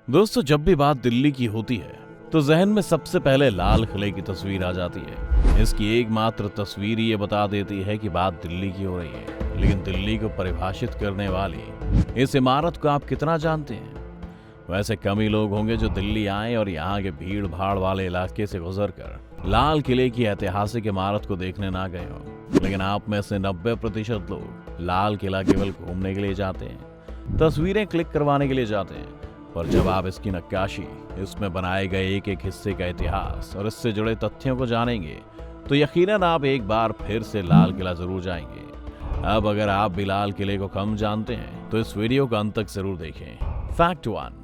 दोस्तों, जब भी बात दिल्ली की होती है तो जहन में सबसे पहले लाल किले की तस्वीर आ जाती है। इसकी एकमात्र तस्वीर ये बता देती है कि बात दिल्ली की हो रही है, लेकिन दिल्ली को परिभाषित करने वाली इस इमारत को आप कितना जानते हैं? वैसे कम ही लोग होंगे जो दिल्ली आए और यहाँ के भीड़ भाड़ वाले इलाके से गुजरकर लाल किले की ऐतिहासिक इमारत को देखने ना गए हो। लेकिन आप में से 90% लोग लाल किला केवल घूमने के लिए जाते हैं, तस्वीरें क्लिक करवाने के लिए जाते हैं। पर जब आप इसकी नक्काशी, इसमें बनाए गए एक एक हिस्से का इतिहास और इससे जुड़े तथ्यों को जानेंगे तो यकीनन आप एक बार फिर से लाल किला जरूर जाएंगे। अब अगर आप भी लाल किले को कम जानते हैं तो इस वीडियो को अंत तक जरूर देखें। फैक्ट 1,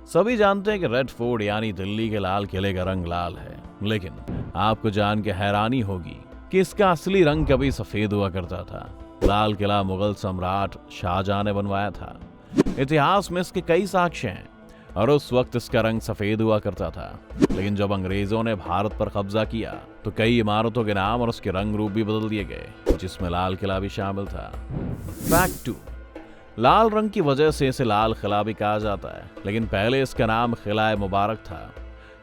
सभी जानते हैं कि रेड फोर्ट यानी दिल्ली के लाल किले का रंग लाल है, लेकिन आपको जान के हैरानी होगी कि इसका असली रंग कभी सफेद हुआ करता था। लाल किला मुगल सम्राट शाहजहां ने बनवाया था। इतिहास में इसके कई साक्ष्य हैं और उस वक्त इसका रंग सफेद हुआ करता था, लेकिन जब अंग्रेजों ने भारत पर कब्जा किया तो कई इमारतों के नाम और उसके रंग रूप भी बदल दिए गए, जिसमें लाल किला भी शामिल था। फैक्ट 2, लाल रंग की वजह से इसे लाल किला भी कहा जाता है, लेकिन पहले इसका नाम किला मुबारक था।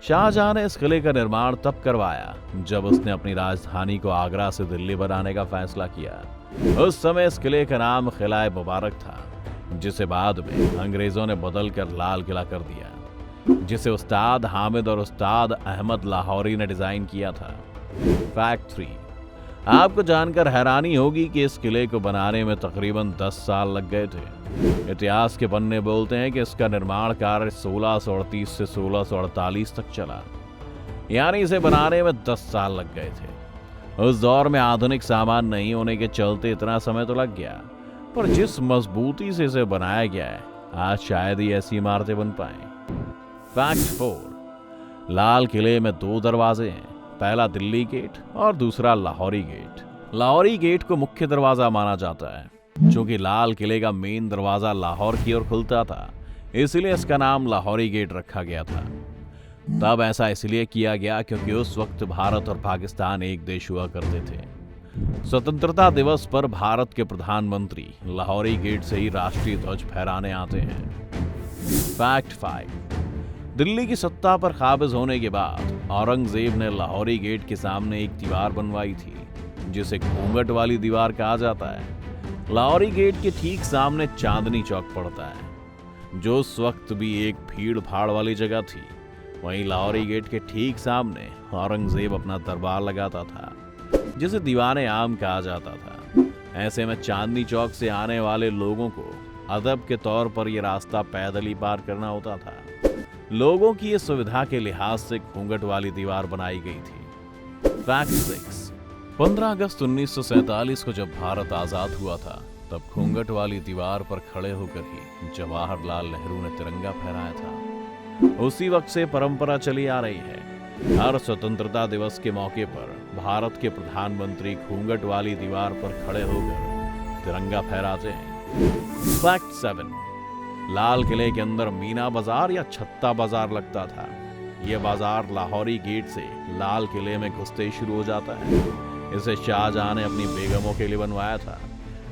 शाहजहां ने इस किले का निर्माण तब करवाया जब उसने अपनी राजधानी को आगरा से दिल्ली बनाने का फैसला किया। उस समय इस किले का नाम किला मुबारक था, जिसे बाद में अंग्रेजों ने बदल कर लाल किला कर दिया, जिसे उस्ताद हामिद और उस्ताद अहमद लाहौरी ने डिजाइन किया था। फैक्ट 3, आपको जानकर हैरानी होगी कि इस किले को बनाने में तकरीबन 10 साल लग गए थे। इतिहास के पन्ने बोलते हैं कि इसका निर्माण कार्य 1638 से 1648 तक चला, यानी इसे बनाने में 10 साल लग गए थे। उस दौर में आधुनिक सामान नहीं होने के चलते इतना समय तो लग गया, पर जिस मजबूती से इसे बनाया गया है, आज शायद ही ऐसी इमारतें बन पाएं। फैक्ट 4, लाल किले में 2 दरवाजे हैं, पहला दिल्ली गेट और दूसरा लाहौरी गेट। लाहौरी गेट को मुख्य दरवाजा माना जाता है, क्योंकि लाल किले का मेन दरवाजा लाहौर की ओर खुलता था, इसलिए इसका नाम लाहौरी गेट रखा गया था। तब ऐसा इसलिए किया गया क्योंकि उस वक्त भारत और पाकिस्तान एक देश हुआ करते थे। स्वतंत्रता दिवस पर भारत के प्रधानमंत्री लाहौरी गेट से ही राष्ट्रीय ध्वज फहराने आते हैं। फैक्ट 5, दिल्ली की सत्ता पर काबिज होने के बाद औरंगजेब ने लाहौरी गेट के सामने एक दीवार बनवाई थी, जिसे घूंघट वाली दीवार कहा जाता है। लाहौरी गेट के ठीक सामने चांदनी चौक पड़ता है, जो उस वक्त भी एक भीड़ भाड़ वाली जगह थी। वहीं लाहौरी गेट के ठीक सामने औरंगजेब अपना दरबार लगाता था, जिसे दीवाने आम कहा जाता था। ऐसे में चांदनी चौक से आने वाले लोगों को अदब के तौर पर यह रास्ता पैदल ही पार करना होता था। लोगों की इस सुविधा के लिहाज से घूंघट वाली दीवार बनाई गई थी। फैक्ट 6, 15 अगस्त 1947 को जब भारत आजाद हुआ था, तब घूंघट वाली दीवार पर खड़े होकर ही जवाहरलाल नेहरू ने तिरंगा फहराया था। उसी वक्त से परंपरा चली आ रही है, हर स्वतंत्रता दिवस के मौके पर भारत के प्रधानमंत्री घूंघट वाली दीवार पर खड़े होकर तिरंगा फहराते हैं। फैक्ट 7, लाल किले के अंदर मीना बाजार या छत्ता बाजार लगता था। यह बाजार लाहौरी गेट से लाल किले में घुसते ही शुरू हो जाता है। इसे शाहजहां ने अपनी बेगमों के लिए बनवाया था।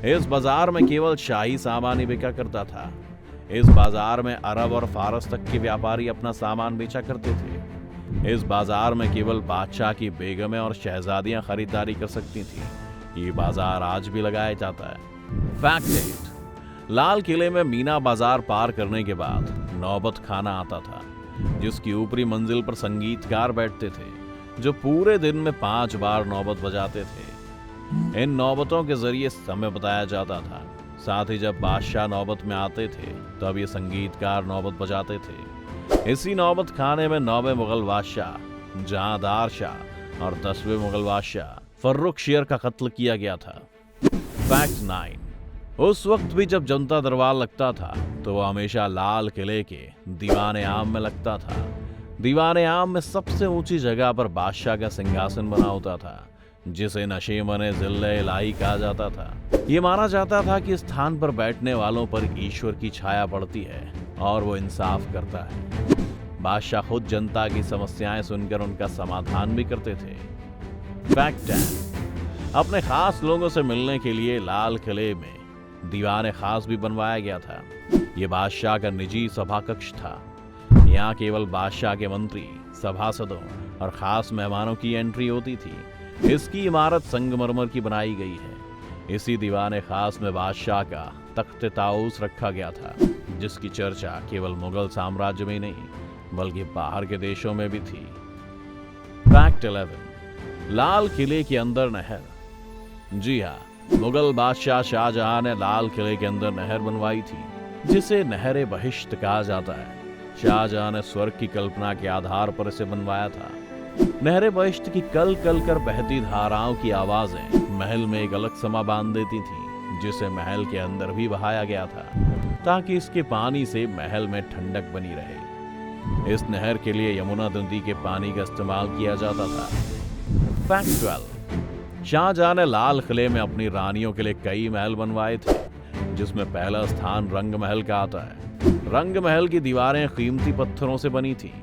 इस बाजार में केवल शाही सामान ही बिका करता था। इस बाजार में अरब और फारस तक के व्यापारी अपना सामान बेचा करते थे। इस बाजार में केवल बादशाह की बेगमें और शहजादियां खरीदारी कर सकती थी। ये बाजार आज भी लगाया जाता है। फैक्ट 8, लाल किले में मीना बाजार पार करने के बाद नौबत खाना आता था, जिसकी ऊपरी मंजिल पर संगीतकार बैठते थे, जो पूरे दिन में 5 बार नौबत बजाते थे। इन नौबतों के जरिए समय बताया जाता था। साथ ही जब बादशाह नौबत में आते थे, तब ये संगीतकार नौबत बजाते थे। इसी नौबत खाने में 9वें मुगल बादशाह जहांदार शाह और 10वें मुगल बादशाह फर्रुखशियर का कत्ल किया गया था। फैक्ट 9, उस वक्त भी जब जनता दरबार लगता था तो वह हमेशा लाल किले के दीवाने आम में लगता था। दीवाने आम में सबसे ऊंची जगह पर बादशाह का सिंहासन बना होता था, जिसे नशीमने जिल्ले इलाही कहा जाता था। ये माना जाता था कि स्थान पर बैठने वालों पर ईश्वर की छाया पड़ती है और वो इंसाफ करता है। बादशाह खुद जनता की समस्याएं सुनकर उनका समाधान भी करते थे। फैक्ट 10, अपने खास लोगों से मिलने के लिए लाल किले में दीवाने खास भी बनवाया गया था। यह बादशाह का निजी सभा कक्ष था। यहाँ केवल बादशाह के मंत्री, सभासदों और खास मेहमानों की एंट्री होती थी। इसकी इमारत संगमरमर की बनाई गई है। इसी दीवाने खास में बादशाह का तख्त ताऊस रखा गया था, जिसकी चर्चा केवल मुगल साम्राज्य में नहीं बल्कि बाहर के देशों में भी थी। फैक्ट 11, लाल किले के अंदर नहर। जी हाँ, मुगल बादशाह शाहजहां ने लाल किले के अंदर नहर बनवाई थी, जिसे नहर बहिश्त कहा जाता है। शाहजहां ने स्वर्ग की कल्पना के आधार पर इसे बनवाया था। नहर बहिश्त की कल कल कर बहती धाराओं की आवाजें महल में एक अलग समा बांध देती थी, जिसे महल के अंदर भी बहाया गया था ताकि इसके पानी से महल में ठंडक बनी रहे। इस नहर के लिए यमुना नदी के पानी का इस्तेमाल किया जाता था। फैक्ट 12, शाहजहां ने लाल किले में अपनी रानियों के लिए कई महल बनवाए थे, जिसमें पहला स्थान रंग महल का आता है। रंग महल की दीवारें कीमती पत्थरों से बनी थी।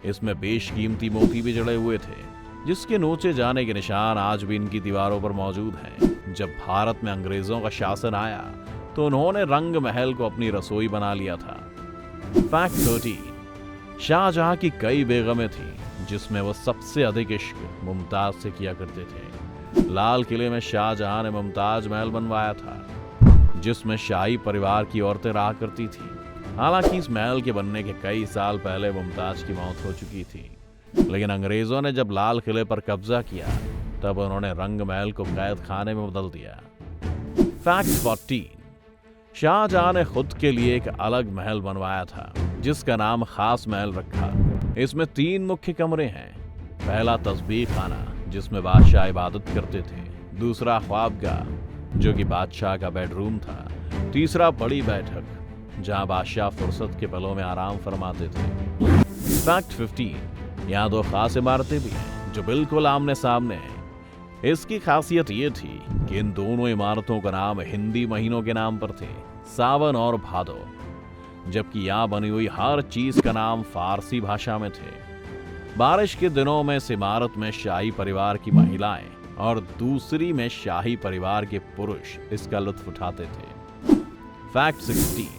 इसमें बेशकीमती मोती भी जड़े हुए थे, जिसके नोचे जाने के निशान आज भी इनकी दीवारों पर मौजूद हैं। जब भारत में अंग्रेजों का शासन आया तो उन्होंने रंग महल को अपनी रसोई बना लिया था। फैक्ट 13, शाहजहां की कई बेगमें थी, जिसमें वो सबसे अधिक इश्क मुमताज से किया करते थे। लाल किले में शाहजहां ने मुमताज महल बनवाया था, जिसमें शाही परिवार की औरतें रहा करती थी। हालांकि इस महल के बनने के कई साल पहले मुमताज की मौत हो चुकी थी, लेकिन अंग्रेजों ने जब लाल किले पर कब्जा किया तब उन्होंने रंग महल को कैद खाने में बदल दिया। फैक्ट 14, शाहजहां ने खुद के लिए एक अलग महल बनवाया था, जिसका नाम खास महल रखा। इसमें 3 मुख्य कमरे हैं। पहला तस्बीह खाना, जिसमें बादशाह इबादत करते थे। दूसरा ख्वाबगाह, जो कि बादशाह का बेडरूम था। तीसरा बड़ी बैठक, जहां बादशाह फुर्सत के पलों में आराम फरमाते थे। फैक्ट 15, यहाँ 2 खास इमारतें भी हैं जो बिल्कुल आमने सामने हैं। इसकी खासियत ये थी कि इन दोनों इमारतों का नाम हिंदी महीनों के नाम पर थे, सावन और भादो, जबकि यहाँ बनी हुई हर चीज का नाम फारसी भाषा में थे। बारिश के दिनों में इस इमारत में शाही परिवार की महिलाएं और दूसरी में शाही परिवार के पुरुष इसका लुत्फ उठाते थे। फैक्ट 16,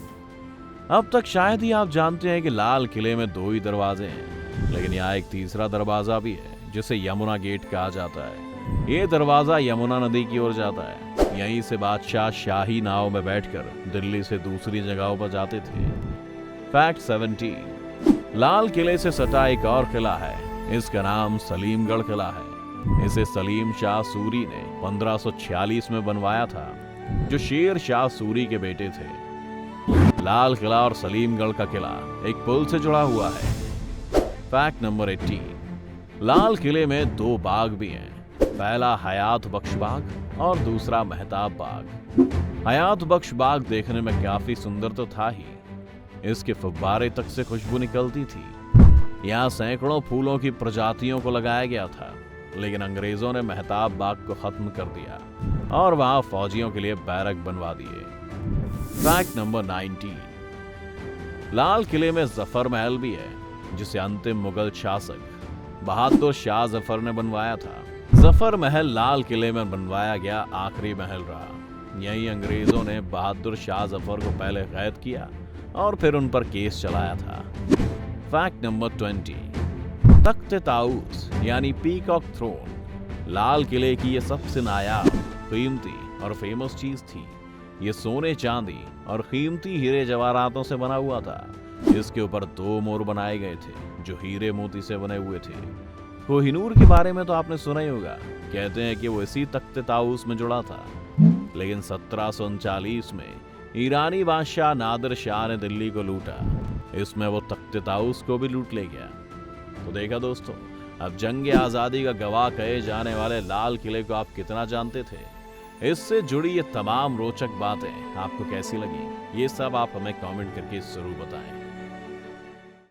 अब तक शायद ही आप जानते हैं कि लाल किले में 2 ही दरवाजे हैं, लेकिन यहाँ एक तीसरा दरवाजा भी है, जिसे यमुना गेट कहा जाता है। ये दरवाजा यमुना नदी की ओर जाता है। यहीं से बादशाह शाही नाव में बैठकर दिल्ली से दूसरी जगहों पर जाते थे। फैक्ट 17, लाल किले से सटा एक और किला है। इसका नाम सलीमगढ़ किला है। इसे सलीम शाह सूरी ने 1546 में बनवाया था, जो शेर शाह सूरी के बेटे थे। लाल किला और सलीमगढ़ का किला एक पुल से जुड़ा हुआ है। फैक्ट नंबर 18, लाल किले में 2 बाग भी हैं। पहला हयात बख्श बाग और दूसरा मेहताब बाग। हयात बख्श बाग देखने में काफी सुंदर तो था ही, इसके फव्वारे तक से खुशबू निकलती थी। यहाँ सैकड़ों फूलों की प्रजातियों को लगाया गया था, लेकिन अंग्रेजों ने मेहताब बाग को खत्म कर दिया और वहां फौजियों के लिए बैरक बनवा दिए। फैक्ट नंबर 19, लाल किले में जफर महल भी है, जिसे अंतिम मुगल शासक बहादुर शाह जफर ने बनवाया था। जफर महल लाल किले में बनवाया गया आखिरी महल रहा। यही अंग्रेजों ने बहादुर शाह जफर को पहले कैद किया और फिर उन पर केस चलाया था। फैक्ट नंबर 20, तख्त ताऊस यानी पीकॉक थ्रोन लाल किले की ये सबसे नायाब, कीमती और फेमस चीज थी। ये सोने, चांदी और कीमती हीरे जवाहरातों से बना हुआ था। इसके ऊपर 2 मोर बनाए गए थे, जो हीरे मोती से बने हुए थे। कोहिनूर के बारे में तो आपने सुना ही होगा। कहते हैं कि वो इसी तख्त ताऊस में जुड़ा था, लेकिन 1739 में ईरानी बादशाह नादिर शाह ने दिल्ली को लूटा। इसमें वो तख्त ताऊस को भी लूट ले गया। तो देखा दोस्तों, अब जंग आजादी का गवाह कहे जाने वाले लाल किले को आप कितना जानते थे। इससे जुड़ी ये तमाम रोचक बातें आपको कैसी लगी, ये सब आप हमें कमेंट करके जरूर बताएं।